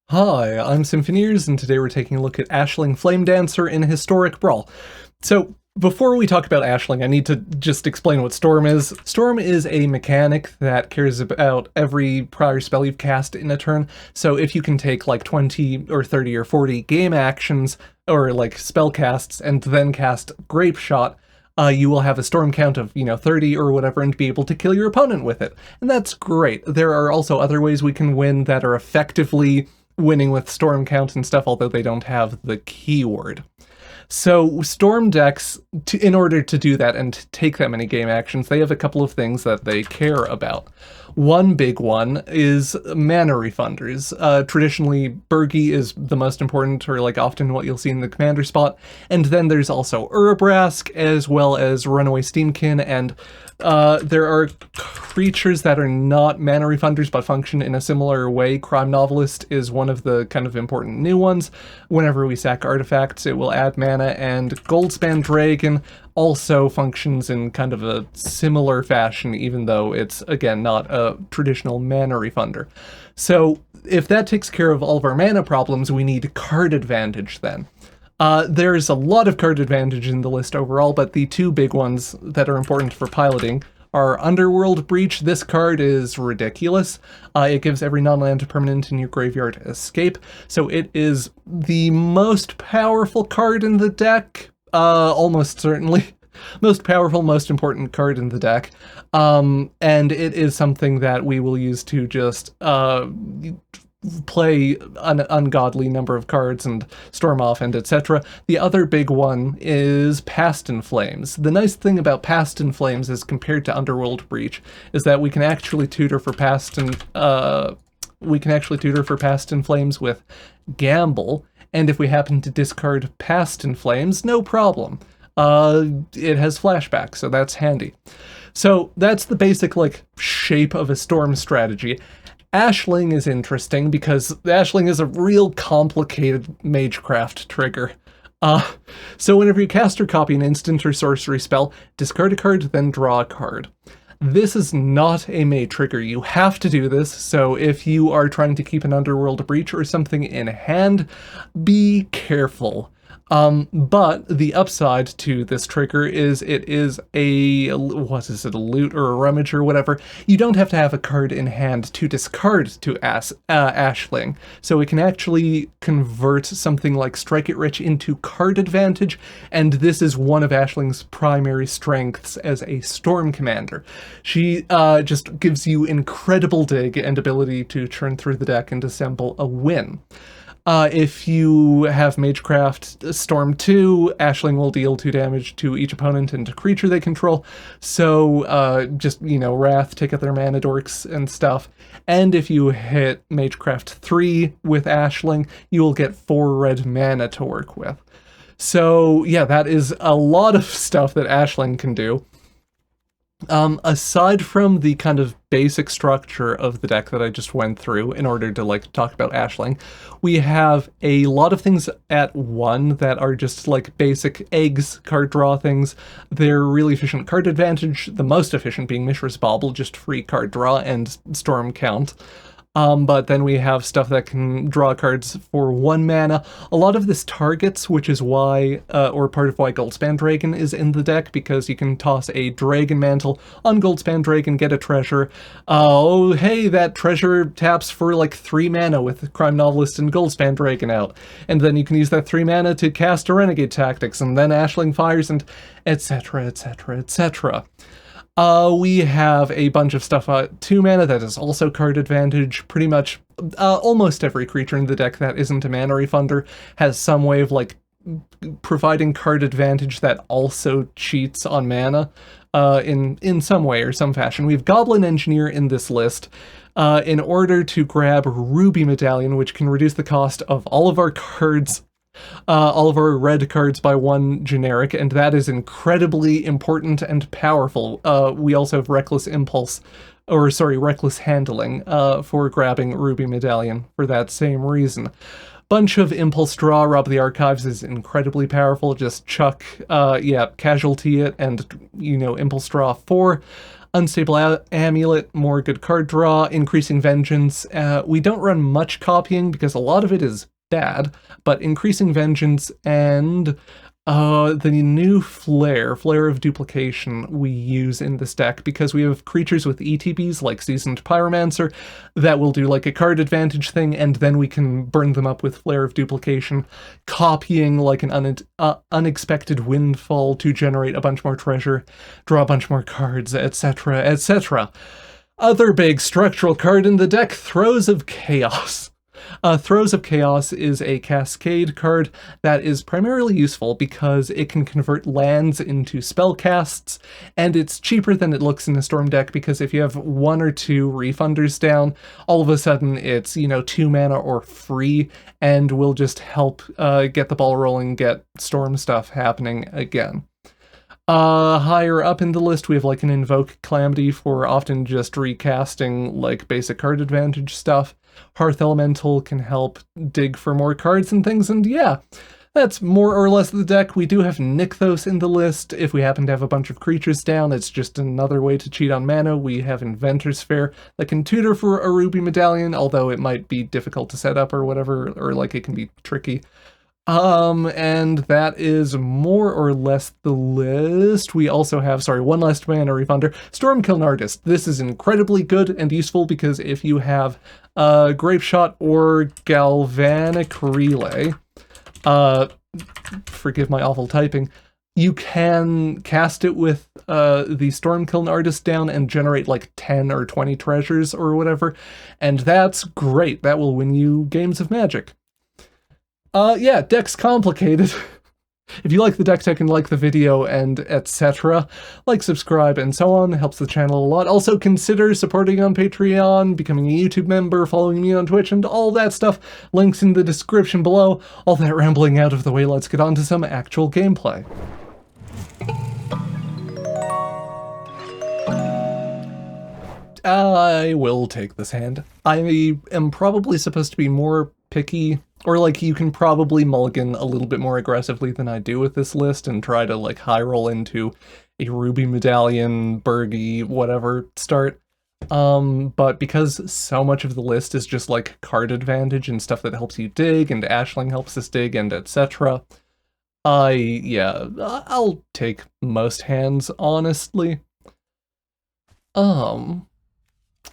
Hi, I'm Symphoneers, and today we're taking a look at Ashling Flame Dancer in Historic Brawl. So, before we talk about Ashling, I need to just explain what Storm is. Storm is a mechanic that cares about every prior spell you've cast in a turn, so if you can take like 20 or 30 or 40 game actions, or like spell casts, and then cast Grape Shot, you will have a storm count of, 30 or whatever and be able to kill your opponent with it. And that's great. There are also other ways we can win that are effectively winning with storm count and stuff, although they don't have the keyword. So storm decks, in order to do that and take that many game actions, they have a couple of things that they care about. One big one is mana refunders. Traditionally, Burgi is the most important, or like often what you'll see in the commander spot, and then there's also Urabrask, as well as Runaway Steamkin, and there are creatures that are not mana refunders but function in a similar way. Crime Novelist is one of the kind of important new ones. Whenever we sack artifacts, it will add mana, and Goldspan Dragon also functions in kind of a similar fashion, even though it's, again, not a traditional mana refunder. So if that takes care of all of our mana problems, we need card advantage then. There's a lot of card advantage in the list overall, but the two big ones that are important for piloting are Underworld Breach. This card is ridiculous. It gives every non-land permanent in your graveyard escape, so it is the most powerful card in the deck, almost certainly. Most powerful, most important card in the deck. And it is something that we will use to just play an ungodly number of cards and storm off and etc. The other big one is Past in Flames. The nice thing about Past in Flames as compared to Underworld Breach is that we can actually tutor for Past in Flames with Gamble, and if we happen to discard Past in Flames, no problem. It has flashback, so that's handy. So that's the basic shape of a storm strategy. Ashling is interesting because Ashling is a real complicated Magecraft trigger. So whenever you cast or copy an instant or sorcery spell, discard a card, then draw a card. This is not a Mage trigger. You have to do this, so if you are trying to keep an Underworld Breach or something in hand, be careful. But the upside to this trigger is it is a loot or a rummage or whatever. You don't have to have a card in hand to discard to Ashling. So we can actually convert something like Strike It Rich into card advantage, and this is one of Ashling's primary strengths as a Storm Commander. She just gives you incredible dig and ability to churn through the deck and assemble a win. If you have Magecraft Storm 2, Ashling will deal 2 damage to each opponent and a creature they control, so just, Wrath, take out their mana dorks and stuff. And if you hit Magecraft 3 with Ashling, you will get 4 red mana to work with. So yeah, that is a lot of stuff that Ashling can do. Aside from the kind of basic structure of the deck that I just went through in order to talk about Ashling, we have a lot of things at one that are just basic eggs card draw things. They're really efficient card advantage, the most efficient being Mishra's Bauble, just free card draw and storm count. But then we have stuff that can draw cards for 1 mana. A lot of this targets, which is why, or part of why Goldspan Dragon is in the deck, because you can toss a Dragon Mantle on Goldspan Dragon, get a treasure. Oh, hey, that treasure taps for 3 mana with Crime Novelist and Goldspan Dragon out. And then you can use that 3 mana to cast a Renegade Tactics, and then Ashling fires, and etc, etc, etc. We have a bunch of stuff 2 mana that is also card advantage. Pretty much almost every creature in the deck that isn't a mana refunder has some way of providing card advantage that also cheats on mana in some way or some fashion. We have Goblin Engineer in this list in order to grab Ruby Medallion, which can reduce the cost of all of our cards, all of our red cards by 1 generic, and that is incredibly important and powerful. We also have Reckless Handling for grabbing Ruby Medallion for that same reason. Bunch of Impulse Draw. Rob the Archives is incredibly powerful. Just chuck, casualty it and, Impulse Draw 4. Unstable Amulet, more good card draw. Increasing Vengeance. We don't run much copying because a lot of it is bad, but Increasing Vengeance and the new Flare of Duplication, we use in this deck because we have creatures with ETBs like Seasoned Pyromancer that will do like a card advantage thing, and then we can burn them up with Flare of Duplication, copying like an unexpected windfall to generate a bunch more treasure, draw a bunch more cards, etc., etc. Other big structural card in the deck, Throes of Chaos. Throes of Chaos is a cascade card that is primarily useful because it can convert lands into spellcasts, and it's cheaper than it looks in a Storm deck because if you have 1 or 2 refunders down, all of a sudden it's, 2 mana or free, and will just help get the ball rolling, get Storm stuff happening again. Higher up in the list, we have like an Invoke Calamity for often just recasting like basic card advantage stuff. Hearth Elemental can help dig for more cards and things, and yeah, that's more or less the deck. We do have Nykthos in the list. If we happen to have a bunch of creatures down, it's just another way to cheat on mana. We have Inventor's Fair that can tutor for a Ruby Medallion, although it might be difficult to set up or whatever, or like it can be tricky. And that is more or less the list. We also have, one last mana refunder, Stormkiln Artist. This is incredibly good and useful because if you have Grape Shot or Galvanic Relay, forgive my awful typing, you can cast it with the Stormkiln Artist down and generate like 10 or 20 treasures or whatever, and that's great. That will win you games of Magic. Yeah, deck's complicated. If you like the deck tech and like the video and etc., like, subscribe, and so on. It helps the channel a lot. Also consider supporting on Patreon, becoming a YouTube member, following me on Twitch, and all that stuff. Links in the description below. All that rambling out of the way, let's get on to some actual gameplay. I will take this hand. I am probably supposed to be more picky, or like you can probably mulligan a little bit more aggressively than I do with this list and try to like high roll into a Ruby Medallion, Bergy, whatever start. But because so much of the list is just like card advantage and stuff that helps you dig, and Ashling helps us dig, and etc., I'll take most hands, honestly.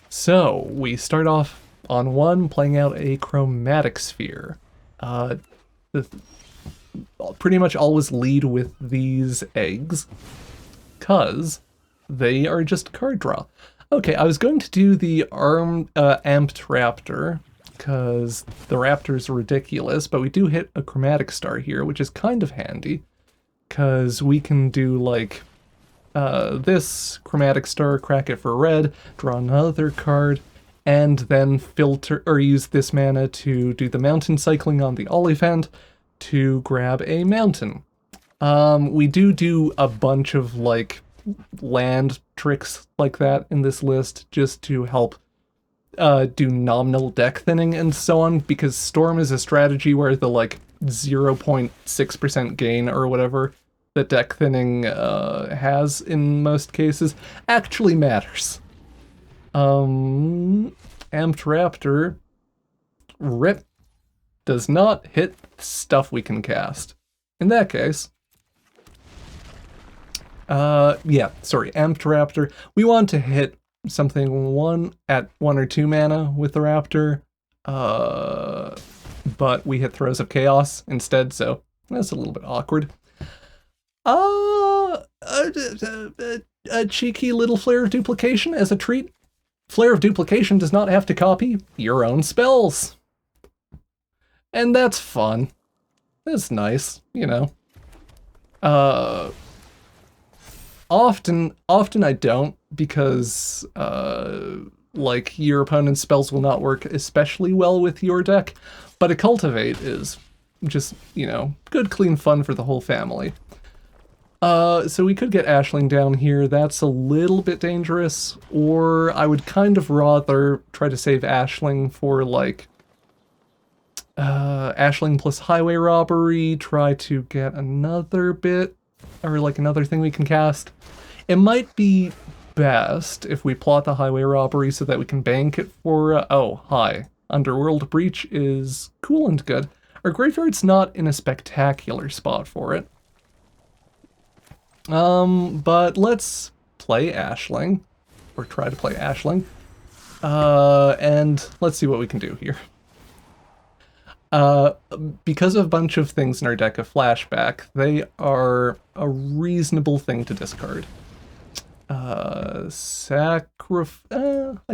So we start off on 1, playing out a Chromatic Sphere. Pretty much always lead with these eggs, cause they are just card draw. Okay, I was going to do the Amped Raptor, cause the Raptor's ridiculous, but we do hit a Chromatic Star here, which is kind of handy, cause we can do like this Chromatic Star, crack it for red, draw another card, and then filter or use this mana to do the mountain cycling on the Oliphant to grab a mountain. We do a bunch of like land tricks like that in this list just to help do nominal deck thinning and so on, because Storm is a strategy where the like 0.6% gain or whatever that deck thinning has in most cases actually matters. Amped Raptor, rip, does not hit stuff we can cast. In that case, Amped Raptor, we want to hit something at 1 or 2 mana with the Raptor, but we hit Throes of Chaos instead, so that's a little bit awkward. A cheeky little Flare of Duplication as a treat. Flare of Duplication does not have to copy your own spells. And that's fun. That's nice, you know. Often I don't, because, like, your opponent's spells will not work especially well with your deck, but a Cultivate is just, good, clean fun for the whole family. So we could get Ashling down here. That's a little bit dangerous, or I would kind of rather try to save Ashling for, like, Ashling plus Highway Robbery, try to get another bit, or, like, another thing we can cast. It might be best if we plot the highway robbery so that we can bank it for, oh, hi. Underworld Breach is cool and good. Our graveyard's not in a spectacular spot for it. But let's play Ashling, or try to play Ashling. And let's see what we can do here. Because of a bunch of things in our deck of Flashback, they are a reasonable thing to discard. I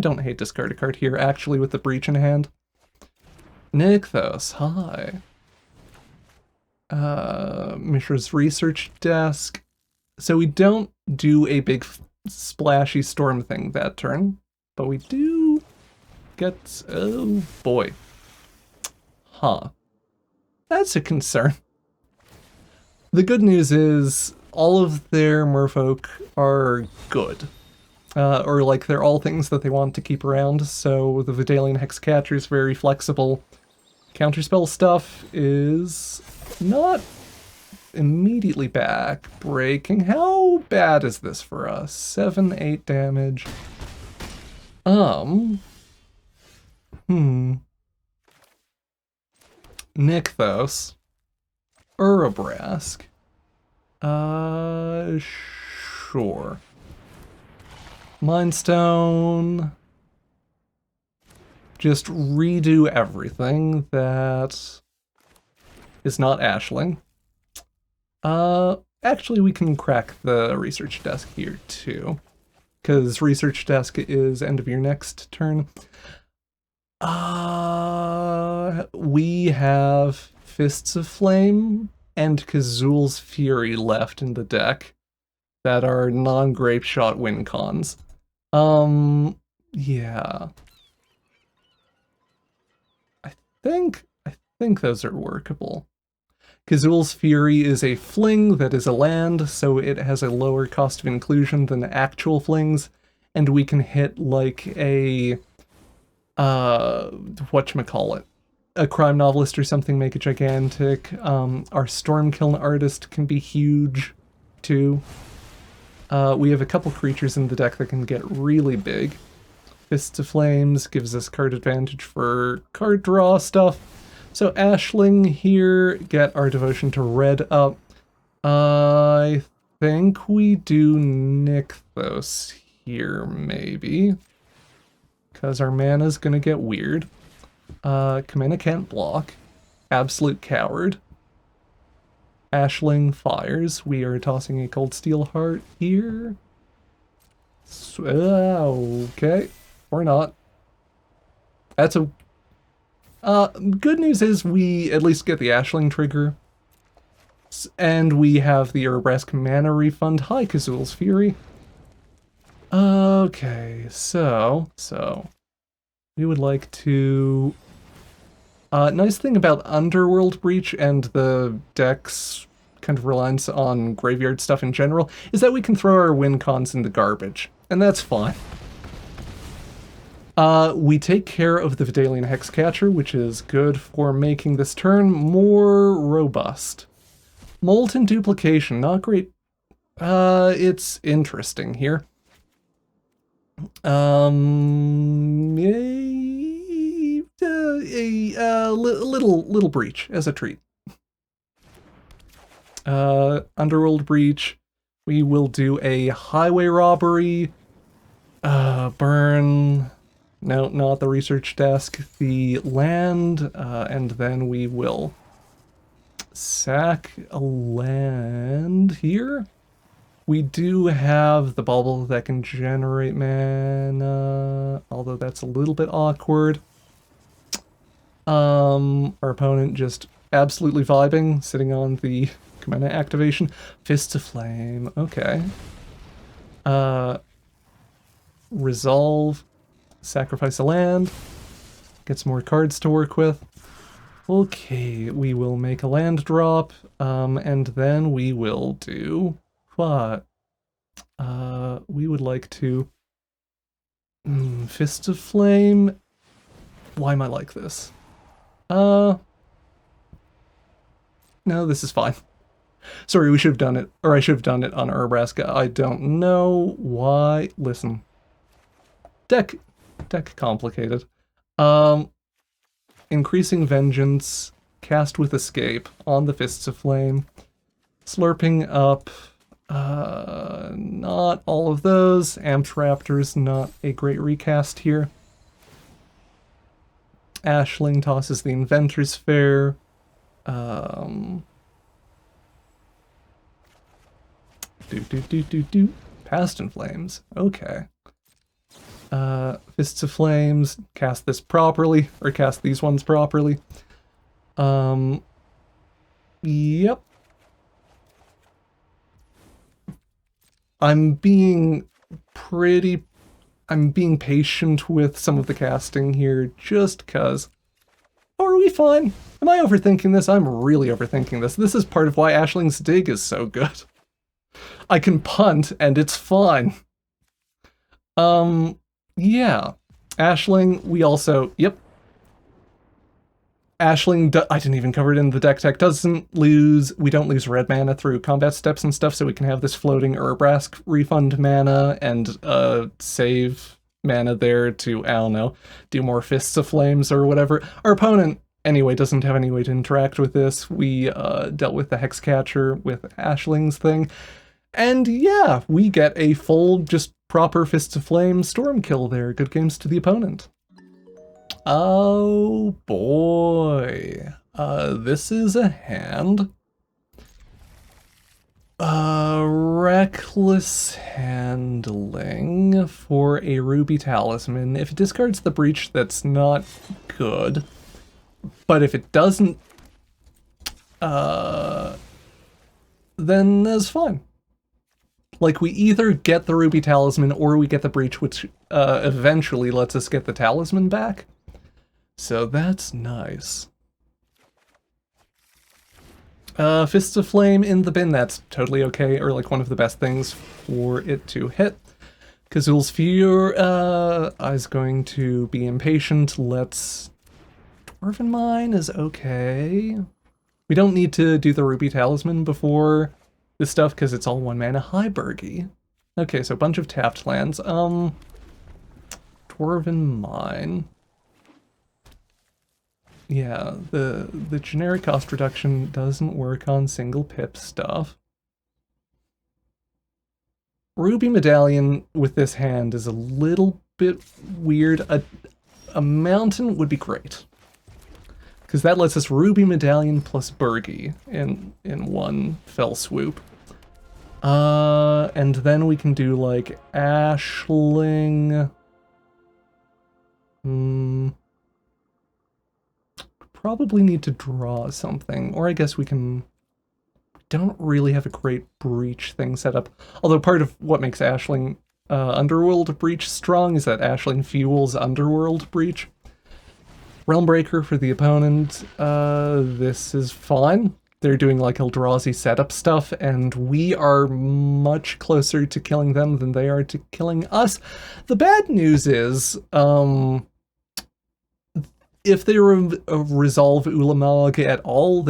don't hate discard a card here, actually, with the Breach in hand. Nykthos, hi. Mishra's Research Desk. So we don't do a big splashy storm thing that turn, but we do get, oh boy. Huh. That's a concern. The good news is all of their merfolk are good. Or like they're all things that they want to keep around, so the Vidalian Hexcatcher is very flexible. Counterspell stuff is not immediately back-breaking. How bad is this for us? 7, 8 damage. Nykthos. Urabrask. Sure. Mindstone. Just redo everything that is not Ashling. Actually, we can crack the Research Desk here, too. Because Research Desk is end of your next turn. We have Fists of Flame and Kazul's Fury left in the deck that are non-grape shot win cons. Yeah. I think those are workable. Kazul's Fury is a fling that is a land, so it has a lower cost of inclusion than actual flings, and we can hit like a whatchamacallit, a crime novelist or something, make it gigantic. Our Stormkiln artist can be huge too. We have a couple creatures in the deck that can get really big. Fists of Flames gives us card advantage for card draw stuff. So Ashling here, get our devotion to red up. I think we do Nykthos here, maybe. Because our mana's gonna get weird. Kamina can't block. Absolute coward. Ashling fires. We are tossing a Cold Steel Heart here. Okay. Or not. That's a... good news is we at least get the Ashling trigger. And we have the Urabrask mana refund. Hi, Kazul's Fury. Okay, so we would like to... nice thing about Underworld Breach and the deck's kind of reliance on graveyard stuff in general is that we can throw our win cons in the garbage, and that's fine. We take care of the Vidalian Hexcatcher, which is good for making this turn more robust. Molten Duplication, not great. It's interesting here. A little breach as a treat. Underworld Breach. We will do a highway robbery. Burn. No, not the Research Desk. The land, and then we will sack a land here. We do have the bubble that can generate mana, although that's a little bit awkward. Our opponent just absolutely vibing, sitting on the Kamina activation. Fists of Flame, okay. Resolve, sacrifice a land, get some more cards to work with. Okay, we will make a land drop, and then we will do what? We would like to... Fist of Flame? Why am I like this? No, this is fine. Sorry, we should have done it, or I should have done it on Urbraska. I don't know why. Listen. Deck complicated. Increasing Vengeance, cast with Escape on the Fists of Flame. Slurping up, not all of those. Amped Raptors, not a great recast here. Ashling tosses the Inventor's Fair. Past in Flames. Okay. Fists of Flames. Cast this properly, or cast these ones properly. Yep. I'm being patient with some of the casting here, just cause. Oh, are we fine? Am I overthinking this? I'm really overthinking this. This is part of why Ashling's Dig is so good. I can punt, and it's fine. Yeah. Ashling, we also, yep. Ashling, I didn't even cover it in the deck tech, we don't lose red mana through combat steps and stuff, so we can have this floating Urbrask refund mana and save mana there to, I don't know, do more Fists of Flames or whatever. Our opponent, anyway, doesn't have any way to interact with this. We dealt with the Hexcatcher with Ashling's thing, and yeah, we get a full, just proper Fists of Flame storm kill there. Good games to the opponent. Oh boy, this is a hand. Reckless handling for a Ruby Talisman. If it discards the Breach, that's not good. But if it doesn't, then that's fine. Like, we either get the Ruby Talisman or we get the Breach, which eventually lets us get the Talisman back. So that's nice. Fists of Flame in the bin, that's totally okay, or like one of the best things for it to hit. Kazul's Fear is going to be impatient. Let's... Dwarven Mine is okay. We don't need to do the Ruby Talisman before this stuff, because it's all 1 mana. Hi, Bergie. Okay, so a bunch of tapped lands. Dwarven Mine. Yeah, the generic cost reduction doesn't work on single pip stuff. Ruby Medallion with this hand is a little bit weird. A mountain would be great, because that lets us Ruby Medallion plus Bergie in one fell swoop. And then we can do like Ashling. Probably need to draw something, or I guess we can... Don't really have a great Breach thing set up. Although part of what makes Ashling Underworld Breach strong is that Ashling fuels Underworld Breach. Realmbreaker for the opponent. This is fine. They're doing like Eldrazi setup stuff, and we are much closer to killing them than they are to killing us. The bad news is, if they resolve Ulamog at all,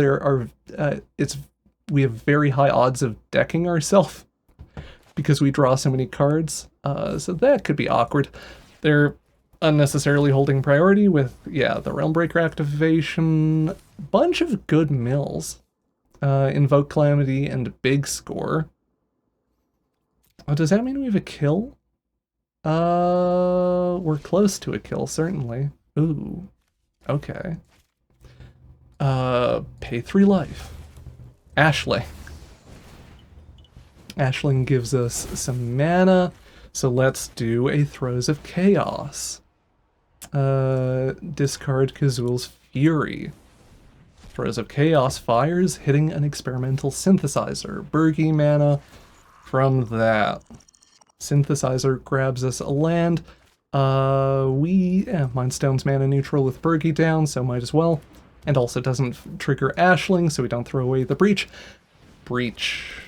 we have very high odds of decking ourselves because we draw so many cards. So that could be awkward. They're unnecessarily holding priority with, yeah, the Realmbreaker activation, bunch of good mills, Invoke Calamity and Big Score. Oh, does that mean we have a kill? We're close to a kill, certainly. Ooh. Okay. Pay 3 life. Ashling. Ashling gives us some mana, so let's do a Throes of Chaos. Discard Kazul's Fury. Throes of Chaos fires, hitting an experimental synthesizer. Bergie mana from that. Synthesizer grabs us a land. Mindstone's mana neutral with Bergie down, so might as well. And also doesn't trigger Ashling, so we don't throw away the Breach. Breach.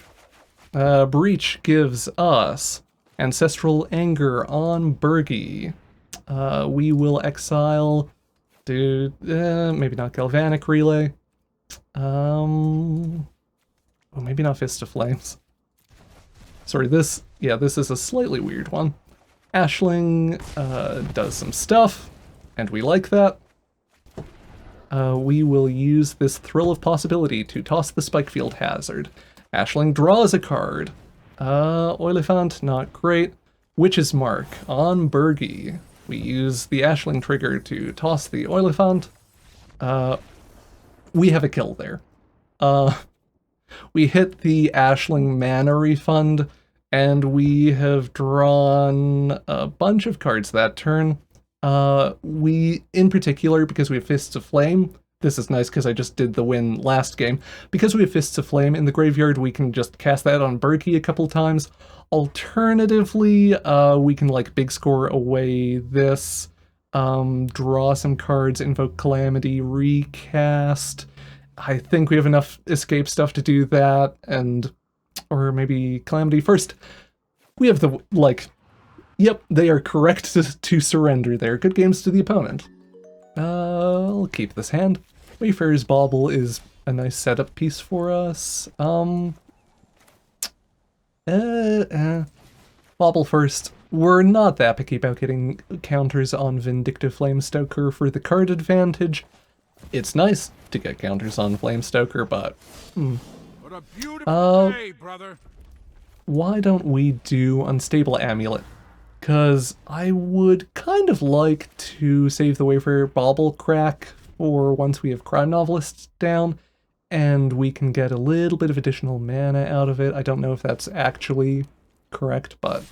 Breach gives us Ancestral Anger on Bergie. We will exile, maybe not Galvanic Relay. Oh, maybe not Fist of Flames. Sorry, this is a slightly weird one. Ashling does some stuff, and we like that. We will use this Thrill of Possibility to toss the Spike Field Hazard. Ashling draws a card. Oliphant, not great. Witch's Mark on Bergie. We use the Ashling trigger to toss the Oliphant. We have a kill there. We hit the Ashling mana refund, and we have drawn a bunch of cards that turn. We, in particular, because we have Fists of Flame, this is nice because I just did the win last game. Because we have Fists of Flame in the graveyard, we can just cast that on Berkey a couple times. Alternatively, we can like big score away this, draw some cards, invoke Calamity, recast. I think we have enough escape stuff to do that, and or maybe Calamity first. We have the, like, yep, they are correct to surrender there. Good games to the opponent. I'll keep this hand. Wayfarer's Bauble is a nice setup piece for us. Bauble first. We're not that picky about getting counters on Vindictive Flamestoker for the card advantage. It's nice to get counters on Flamestoker, but... What a beautiful day, brother. Why don't we do Unstable Amulet? Because I would kind of like to save the Wayfarer Bauble crack for once we have Crime Novelists down, and we can get a little bit of additional mana out of it. I don't know if that's actually correct, but...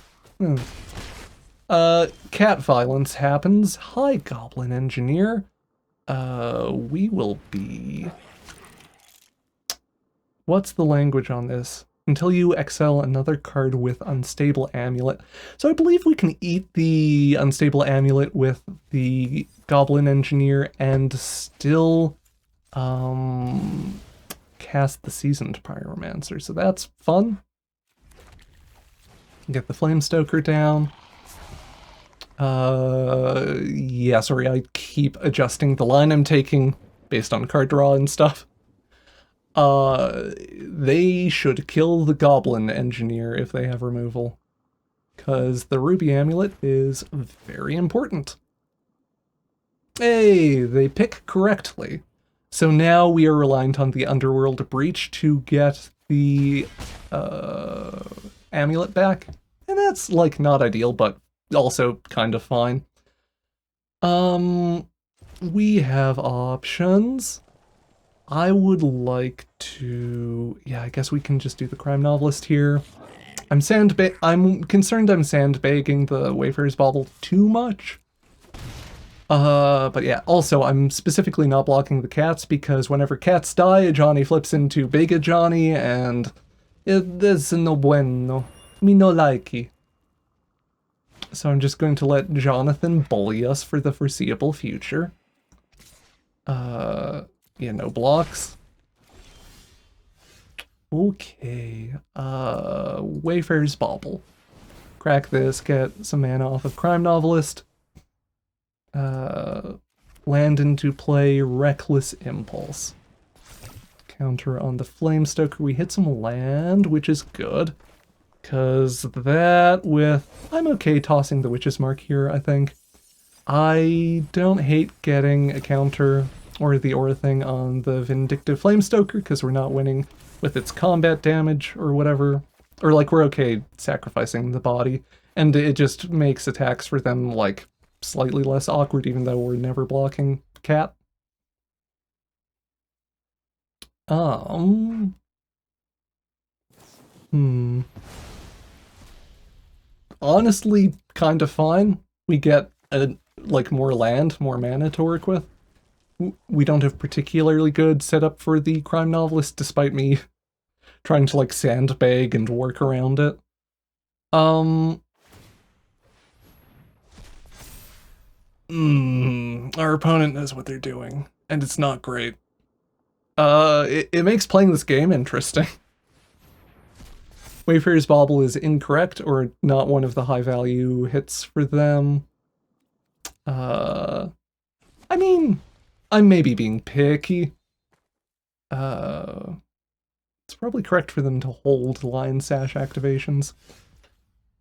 Cat violence happens. Hi, Goblin Engineer. We will be... What's the language on this? Until you exile another card with Unstable Amulet. So I believe we can eat the Unstable Amulet with the Goblin Engineer and still cast the Seasoned Pyromancer. So that's fun. Get the Flamestoker down. Yeah, sorry, I keep adjusting the line I'm taking based on card draw and stuff. They should kill the Goblin Engineer if they have removal, because the Ruby Amulet is very important. Hey, they pick correctly. So now we are reliant on the Underworld Breach to get the amulet back, and that's, like, not ideal, but also kind of fine. We have options. I would like to... Yeah, I guess we can just do the Crime Novelist here. I'm concerned I'm sandbagging the Wayfarer's Bauble too much. But yeah, also I'm specifically not blocking the cats because whenever cats die, Johnny flips into Big Johnny, and it is no bueno. Me no likey. So I'm just going to let Jonathan bully us for the foreseeable future. Yeah, no blocks. Okay. Wayfarer's Bauble. Crack this, get some mana off of Crime Novelist. Land into play Reckless Impulse. Counter on the Flamestoker. We hit some land, which is good. Because that with... I'm okay tossing the Witch's Mark here, I think. I don't hate getting a counter or the Aura thing on the Vindictive Flamestoker, because we're not winning with its combat damage or whatever. Or, like, we're okay sacrificing the body. And it just makes attacks for them, like, slightly less awkward, even though we're never blocking cat. Honestly, kind of fine. We get, like, more land, more mana to work with. We don't have particularly good setup for the Crime Novelist, despite me trying to, like, sandbag and work around it. Our opponent knows what they're doing, and it's not great. It makes playing this game interesting. Wayfarer's Bauble is incorrect, or not one of the high-value hits for them. I mean, I'm maybe being picky. It's probably correct for them to hold Lion Sash activations.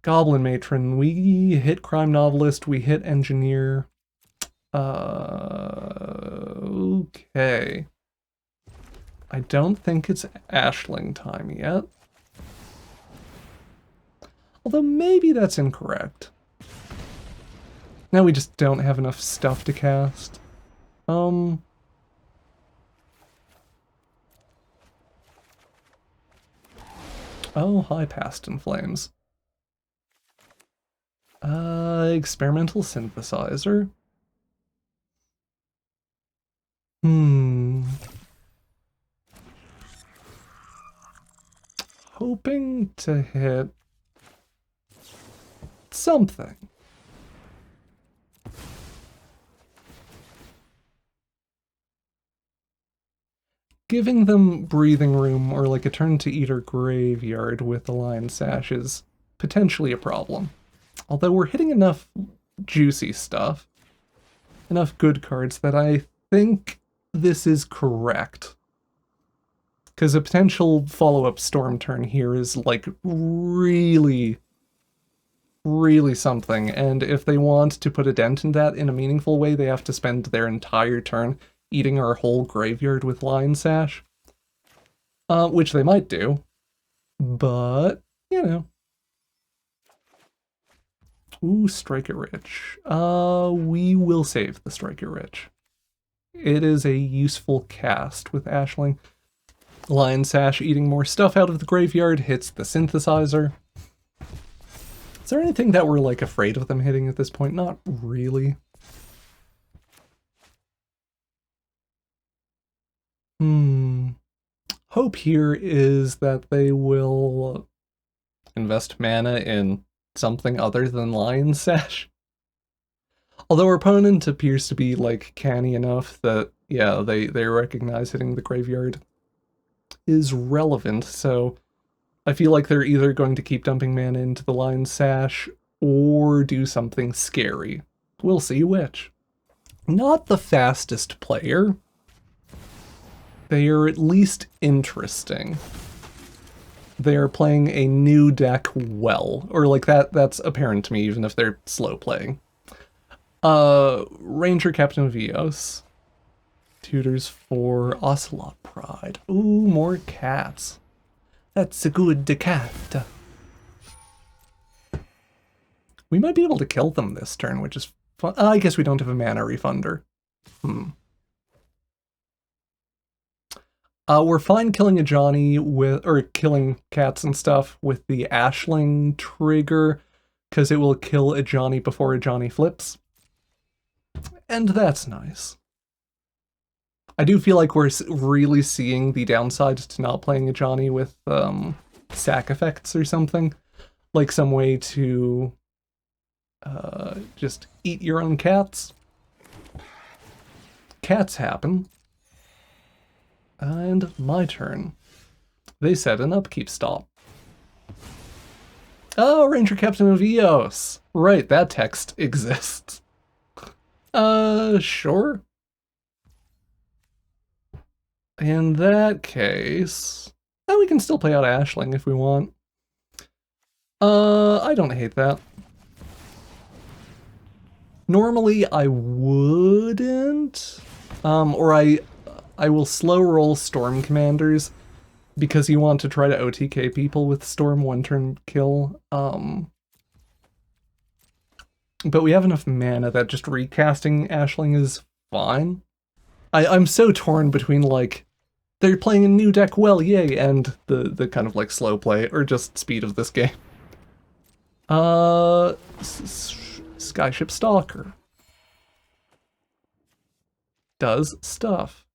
Goblin Matron, we hit Crime Novelist, we hit Engineer. Okay. I don't think it's Ashling time yet. Although maybe that's incorrect. Now we just don't have enough stuff to cast. Oh, hi, Past in Flames. Experimental synthesizer. Hoping to hit something. Giving them breathing room or like a turn to Eater Graveyard with the Lion Sash is potentially a problem. Although we're hitting enough juicy stuff, enough good cards that I think this is correct. Because a potential follow-up Storm turn here is like really something, and if they want to put a dent in that in a meaningful way, they have to spend their entire turn eating our whole graveyard with Lion Sash. Which they might do, but, you know. Ooh, Strike It Rich. We will save the Strike It Rich. It is a useful cast with Ashling. Lion Sash eating more stuff out of the graveyard hits the synthesizer. Is there anything that we're, like, afraid of them hitting at this point? Not really. Hope here is that they will invest mana in something other than Lion Sash. Although our opponent appears to be, like, canny enough that, yeah, they recognize hitting the graveyard is relevant, so I feel like they're either going to keep dumping mana into the Lion Sash or do something scary. We'll see which. Not the fastest player. They are at least interesting. They are playing a new deck well, or like that's apparent to me even if they're slow playing. Ranger Captain of Eos. Tutors for Ocelot Pride. Ooh, more cats. That's a good cat. We might be able to kill them this turn, which is fun. I guess we don't have a mana refunder. We're fine killing a Johnny with, or killing cats and stuff with the Ashling trigger, because it will kill a Johnny before a Johnny flips. And that's nice. I do feel like we're really seeing the downside to not playing a Johnny with sack effects or something. Like some way to just eat your own cats. Cats happen. And my turn. They set an upkeep stop. Oh, Ranger Captain of Eos. Right, that text exists. Sure. In that case, we can still play out Ashling if we want. I don't hate that. Normally I wouldn't, or I will slow roll Storm Commanders because you want to try to OTK people with Storm one-turn kill. But we have enough mana that just recasting Ashling is fine. I'm so torn between, like, they're playing a new deck well, yay, and the kind of, like, slow play, or just speed of this game. Skyship Stalker. Does stuff.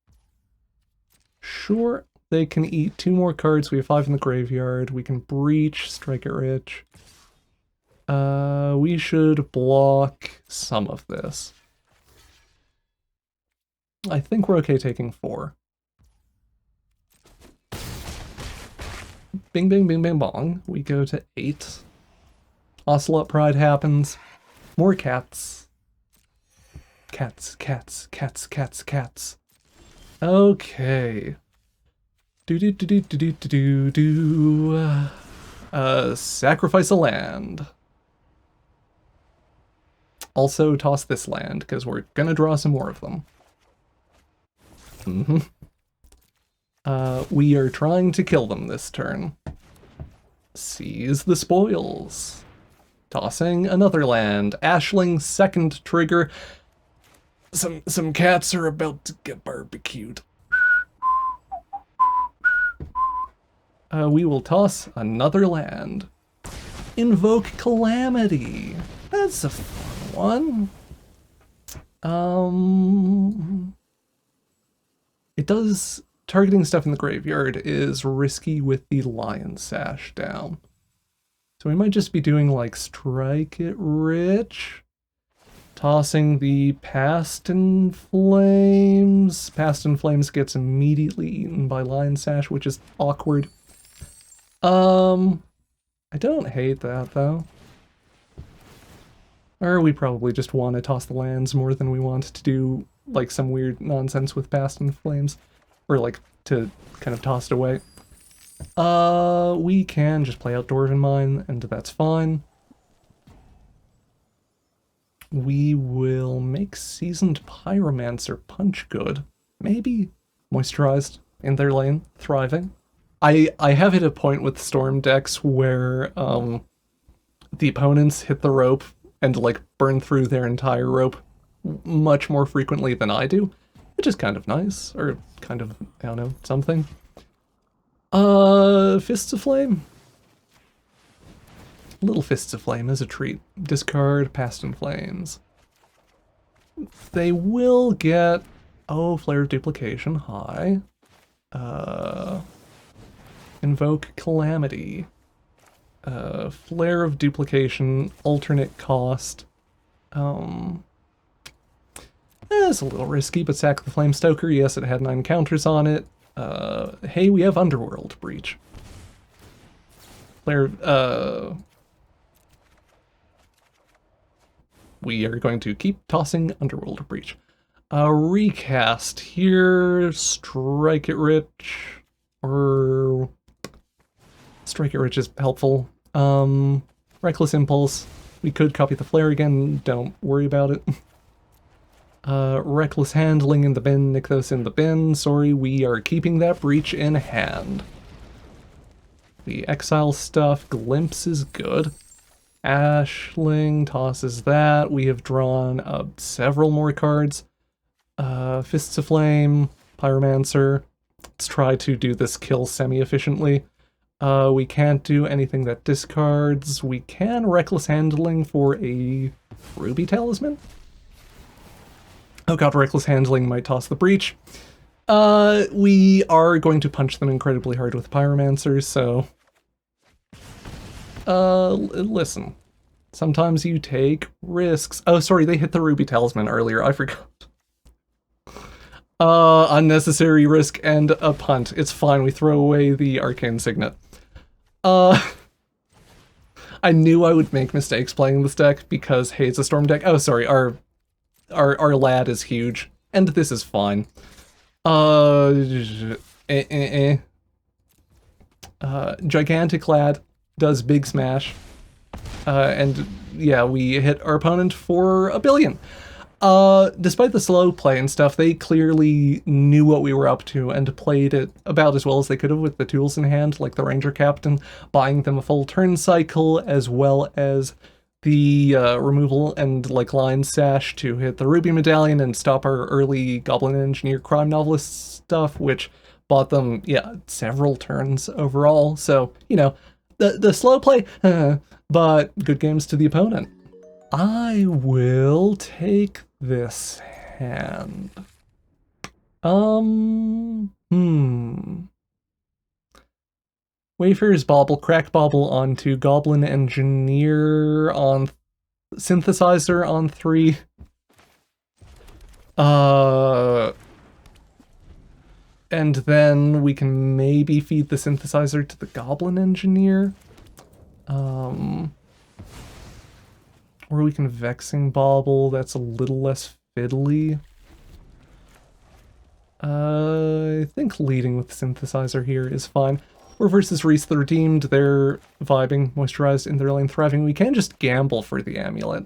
Sure, they can eat 2 more cards. We have 5 in the graveyard. We can breach, Strike It Rich. We should block some of this. I think we're okay taking 4. Bing, bing, bing, bing, bong. We go to 8. Ocelot Pride happens. More cats. Cats, cats, cats, cats, cats. Okay. Sacrifice a land. Also toss this land, because we're gonna draw some more of them. We are trying to kill them this turn. Seize the spoils. Tossing another land. Ashling second trigger. Some cats are about to get barbecued. We will toss another land. Invoke Calamity. That's a fun one. It does... Targeting stuff in the graveyard is risky with the Lion Sash down. So we might just be doing like Strike It Rich. Tossing the Past in Flames. Past in Flames gets immediately eaten by Lion Sash, which is awkward. I don't hate that though. Or we probably just want to toss the lands more than we want to do like some weird nonsense with Past in Flames. Or like to kind of toss it away. We can just play out Dwarven Mine, and that's fine. We will make Seasoned Pyromancer punch good. Maybe Moisturized in their lane, thriving. I have hit a point with Storm decks where the opponents hit the rope and like burn through their entire rope much more frequently than I do, which is kind of nice, or kind of, I don't know, something. Fists of Flame. Little Fists of Flame is a treat. Discard Past in Flames. They will get, oh, Flare of Duplication, high. Invoke Calamity. Flare of Duplication, alternate cost. It's a little risky, but sack the Flame Stoker. Yes, it had 9 counters on it. Hey, we have Underworld Breach. Flare, we are going to keep tossing Underworld Breach. Recast here, Strike It Rich, or Strike It Rich is helpful. Reckless Impulse, we could copy the Flare again, don't worry about it. Reckless Handling in the bin, Nykthos in the bin, sorry, we are keeping that Breach in hand. The Exile stuff, Glimpse is good. Ashling tosses that. We have drawn several more cards. Fists of Flame, Pyromancer. Let's try to do this kill semi-efficiently. We can't do anything that discards. We can Reckless Handling for a Ruby Talisman. Oh god, Reckless Handling might toss the Breach. We are going to punch them incredibly hard with Pyromancer, so... listen. Sometimes you take risks. Oh, sorry, they hit the Ruby Talisman earlier, I forgot. Unnecessary risk and a punt. It's fine, we throw away the Arcane Signet. I knew I would make mistakes playing this deck because, hey, it's a Storm deck. Oh, sorry, our lad is huge, and this is fine. Gigantic Lad does big smash, and yeah, we hit our opponent for 1 billion. Despite the slow play and stuff, they clearly knew what we were up to and played it about as well as they could have with the tools in hand, like the Ranger Captain, buying them a full turn cycle, as well as the removal and like Lion Sash to hit the Ruby Medallion and stop our early Goblin Engineer crime novelist stuff, which bought them, yeah, several turns overall. So, you know, the slow play, but good games to the opponent. I will take this hand. Wayfarer's Bauble, Crack Bauble onto Goblin Engineer on Synthesizer on 3. And then we can maybe feed the Synthesizer to the Goblin Engineer. Or we can Vexing Bauble, that's a little less fiddly. I think leading with Synthesizer here is fine. We're versus Reese the Redeemed. They're vibing, moisturized, in their lane thriving. We can just gamble for the amulet.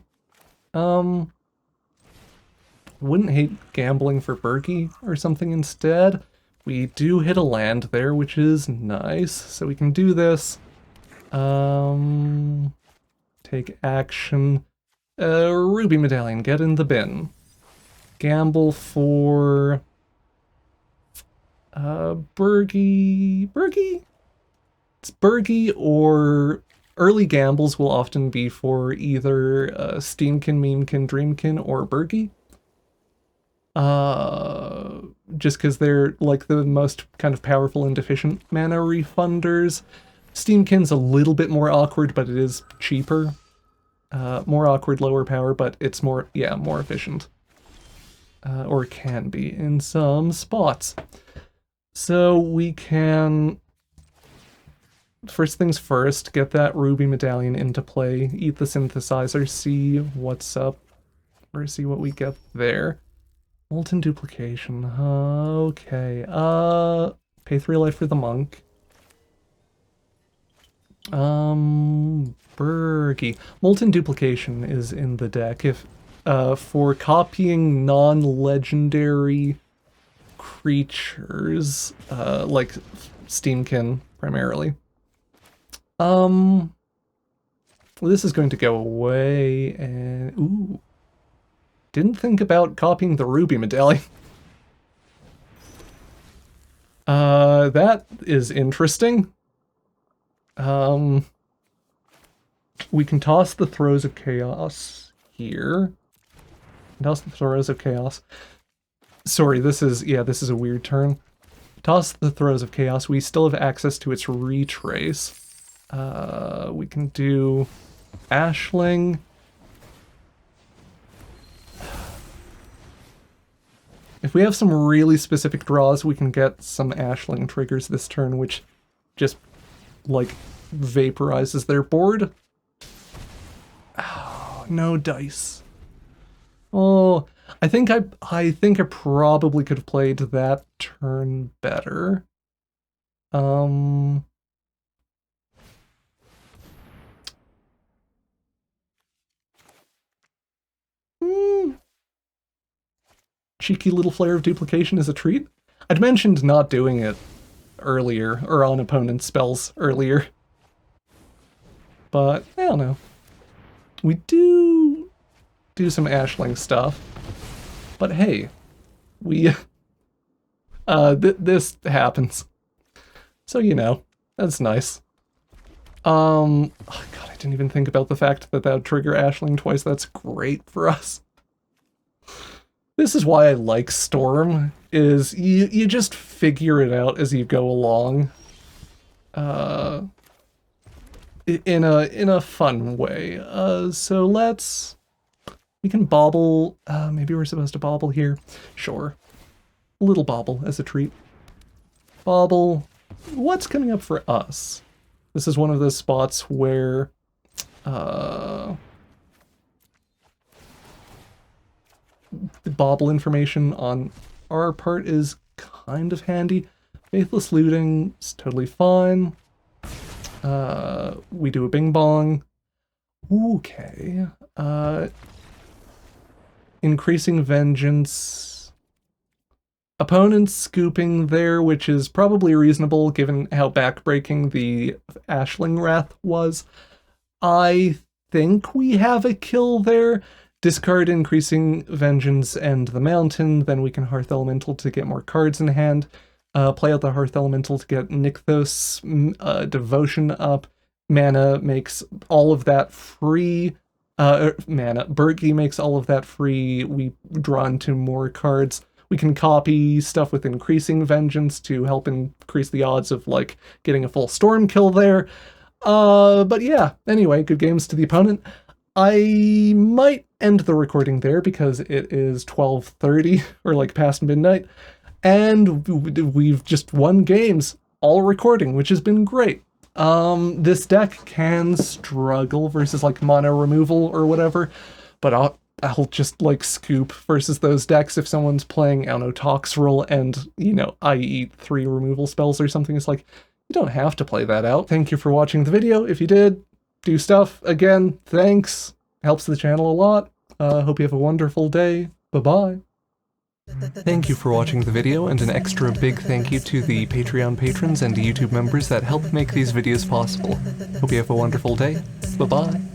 Wouldn't hate gambling for Berkey or something instead. We do hit a land there, which is nice. So we can do this. Take action. Ruby Medallion, get in the bin. Gamble for... Berkey? It's Berkey, or early gambles will often be for either Steamkin, Memekin, Dreamkin, or Berkey. Just because they're like the most kind of powerful and efficient mana refunders. Steamkin's a little bit more awkward, but it is cheaper. More awkward, lower power, but it's more efficient. Or it can be in some spots. So we can, first things first, get that Ruby Medallion into play, eat the Synthesizer, see what's up, or see what we get there. Molten Duplication, okay, pay 3 life for the Monk. Berkey. Molten Duplication is in the deck if, for copying non-legendary creatures, like Steamkin primarily. This is going to go away, and ooh, didn't think about copying the Ruby Medallion. That is interesting. We can toss the Throes of Chaos here. Toss the Throes of Chaos. Sorry, this is a weird turn. Toss the Throes of Chaos. We still have access to its Retrace. We can do Ashling. If we have some really specific draws, we can get some Ashling triggers this turn, which just, like, vaporizes their board. Oh, no dice. Oh, I think I probably could have played that turn better. Cheeky little flare of duplication is a treat. I'd mentioned not doing it earlier, or on opponent's spells earlier. But, I don't know. We do some Ashling stuff. But hey, we... this happens. So, you know, that's nice. Oh god, I didn't even think about the fact that that would trigger Ashling twice. That's great for us. This is why I like Storm, is you just figure it out as you go along. In a fun way. So we can bobble. Maybe we're supposed to bobble here. Sure. A little bobble as a treat. Bobble. What's coming up for us? This is one of those spots where the bobble information on our part is kind of handy. Faithless Looting is totally fine. We do a Bing Bong. Okay. Increasing Vengeance. Opponents scooping there, which is probably reasonable given how backbreaking the Ashling Wrath was. I think we have a kill there. Discard Increasing Vengeance and the Mountain, then we can Hearth Elemental to get more cards in hand. Play out the Hearth Elemental to get Nykthos Devotion up. Mana makes all of that free. Berkey makes all of that free. We draw into more cards. We can copy stuff with Increasing Vengeance to help increase the odds of, like, getting a full Storm kill there. But yeah, anyway, good games to the opponent. I might end the recording there because it is 12:30, or like past midnight, and we've just won games, all recording, which has been great. This deck can struggle versus like mono removal or whatever, but I'll just like scoop versus those decks if someone's playing, I don't know, Toxrill and, you know, I eat 3 removal spells or something. It's like, you don't have to play that out. Thank you for watching the video. If you did, do stuff. Again, thanks. Helps the channel a lot. Hope you have a wonderful day. Bye-bye. Thank you for watching the video, and an extra big thank you to the Patreon patrons and YouTube members that help make these videos possible. Hope you have a wonderful day. Bye-bye.